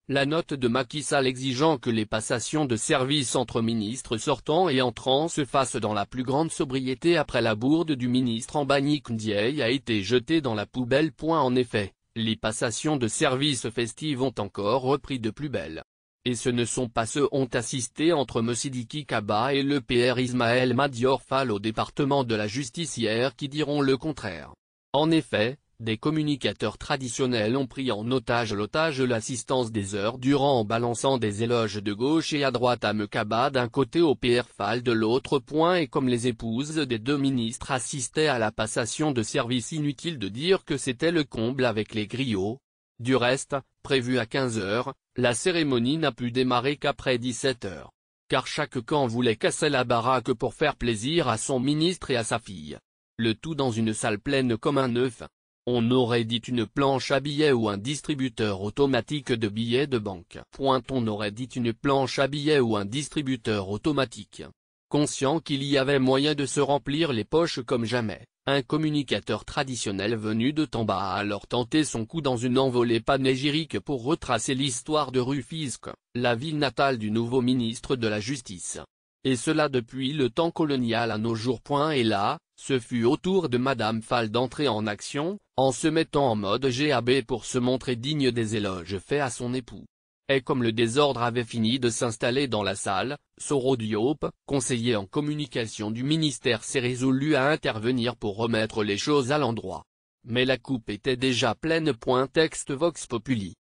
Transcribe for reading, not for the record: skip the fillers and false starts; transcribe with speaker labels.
Speaker 1: La note de Macky Sall exigeant que les passations de services entre ministres sortants et entrants se fassent dans la plus grande sobriété après la bourde du ministre Mbagnick Ndiaye a été jetée dans la poubelle. En effet, les passations de services festives ont encore repris de plus belle. Et ce ne sont pas ceux ont assisté entre M. Sidiki Kaba et le PR Ismaël Madior Fall au département de la justice hier qui diront le contraire. En effet, des communicateurs traditionnels ont pris en otage l'assistance des heures durant en balançant des éloges de gauche et à droite à M. Kaba d'un côté au PR Fall de l'autre. Et comme les épouses des deux ministres assistaient à la passation de service, inutile de dire que c'était le comble avec les griots. Du reste, prévue à 15 h, la cérémonie n'a pu démarrer qu'après 17 h. Car chaque camp voulait casser la baraque pour faire plaisir à son ministre et à sa fille. Le tout dans une salle pleine comme un œuf. On aurait dit une planche à billets ou un distributeur automatique de billets de banque. On aurait dit une planche à billets ou un distributeur automatique. Conscient qu'il y avait moyen de se remplir les poches comme jamais, un communicateur traditionnel venu de Tamba a alors tenté son coup dans une envolée panégyrique pour retracer l'histoire de Rufisque, la ville natale du nouveau ministre de la Justice. Et cela depuis le temps colonial à nos jours. Et là, ce fut au tour de Madame Fall d'entrer en action, en se mettant en mode GAB pour se montrer digne des éloges faits à son époux. Et comme le désordre avait fini de s'installer dans la salle, Soro Diop, conseiller en communication du ministère, s'est résolu à intervenir pour remettre les choses à l'endroit. Mais la coupe était déjà pleine. Texte Vox Populi.